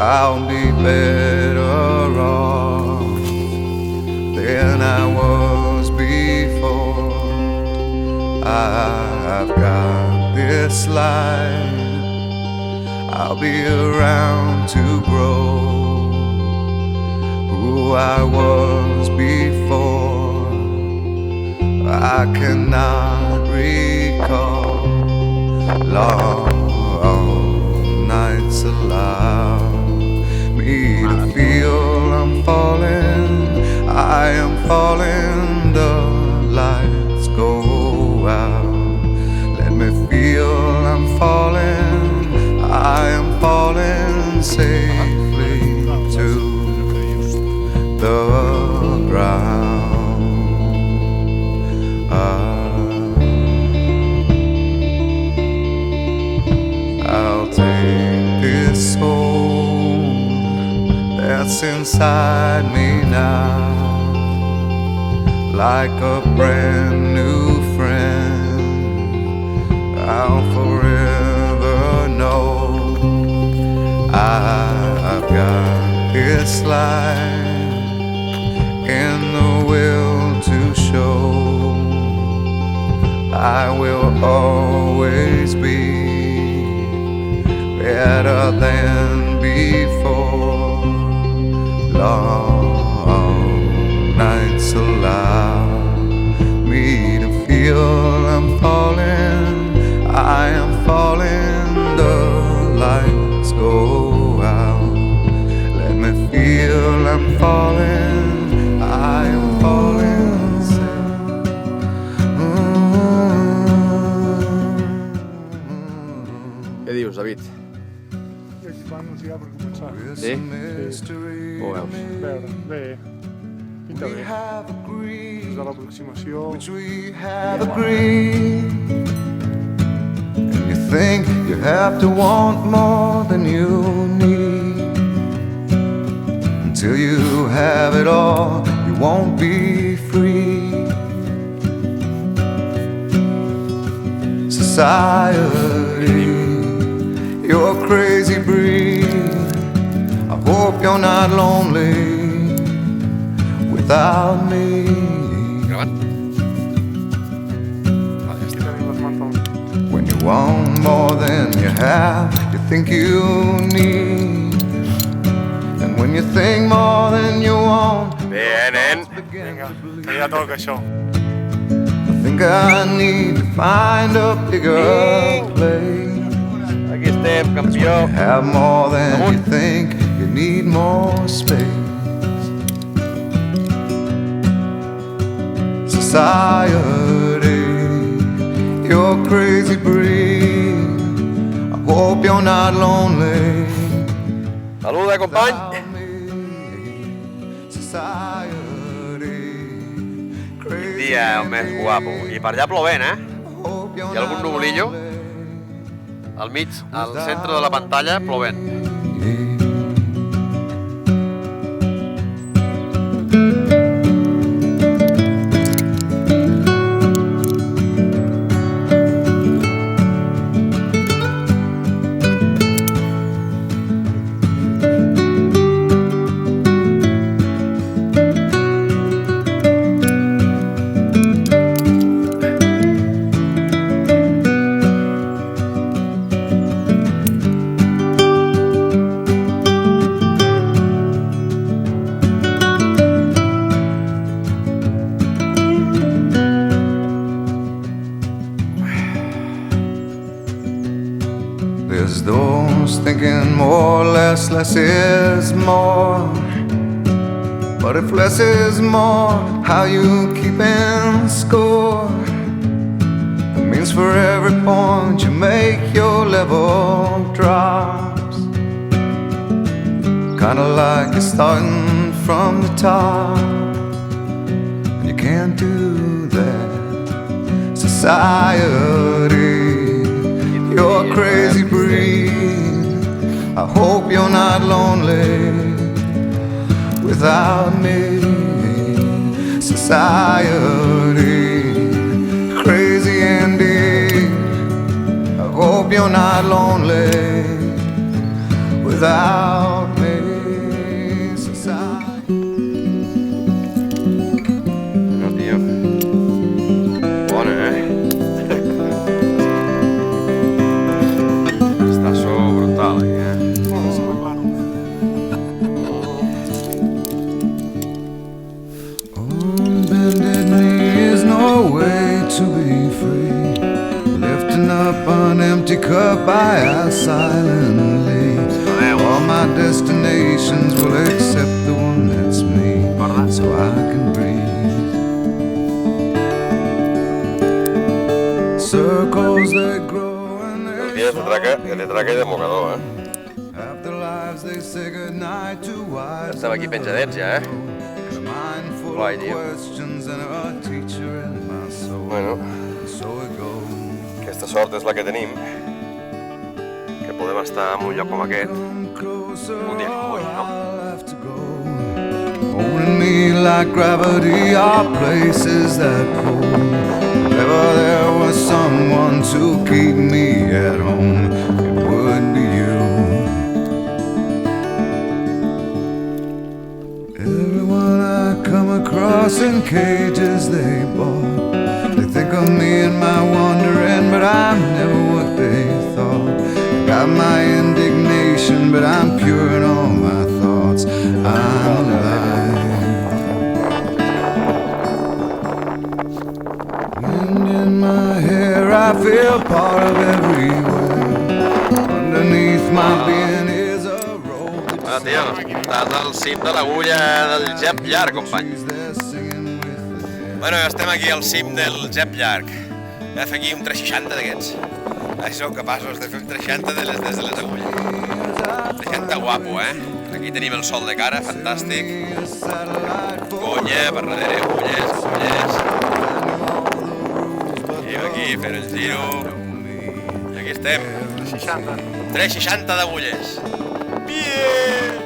I'll be better off than I was before. I've got this life, I'll be around to grow who I was before. I cannot recall long nights allow me to feel I'm falling, I am falling, the lights go out. Let me feel I'm falling, I am falling safely to the ground. I'll take this soul that's inside me now, like a brand new friend. I'll forever know I've got this life and the will to show. I will always be better than before. Long nights allow me to feel I'm falling, I am falling, the lights go out. Let me feel I'm falling, I am falling. Què dius, David? I aquí fa anunciar per començar. Sí? Sí. Ho veus? A veure, bé. Pinta bé. Des de l'aproximació... And you think you have to want more than you need. Until you have it all, you won't be free. Society, you're a crazy breed. I hope you're not lonely without me. Gravant? Aquí tenim les mans al... When you want more than you have, you think you need. And when you think more than you want, Bé, nen. Vinga, que ja toca això. I think I need to find a bigger place. Aquí estem, campió. You have more than you think, you need more space. Society, you're a crazy breed. I hope you're not lonely Saluda, company. without me. Society, Quin dia el més guapo. I per allà plovent, eh? Hi ha algun nuvolillo al mig, al centre de la pantalla, plovent. There's those thinking more, less is more. But if less is more, how you keeping score? It means for every point you make, your level drops. Kinda like you're starting from the top, and you can't do that. Society, you're a crazy breed. I hope you're not lonely without me. Society, crazy indeed. I hope you're not lonely without me. silently. All my destinations will accept the one that's me, so I can breathe. Circles they grow and El they día de traca i de mocador, after lives they say goodnight to wives. Estem aquí penjadets ja, Mindful Guai, of tio. questions and a teacher in my soul. Bueno, So it goes. aquesta sort és la que tenim, que podem estar en un lloc com aquest. Un dia com avui, no? Holding me like gravity are places that pull. If ever there was someone to keep me at home, it would be you. Everyone I come across in cages they bought, they think of me and my wandering, but I'm never what they thought. Got my indignation, but I'm pure in all my thoughts. I'm alive. Wind in my hair, I feel part of everywhere. Underneath my being is a rope that Bueno, tio, estàs al cim de l'agulla del Jep Llarg, company. they're singing with the Bueno, estem aquí al cim del Jep Llarg. Hem de fer aquí un 360 d'aquests. A veure si sou capaços de fer un 360 des de les agulles. 360 guapo, Aquí tenim el sol de cara, fantàstic. Conya, per darrere, agulles. I aquí fent el giro. I aquí estem. 360 d'agulles. Bien!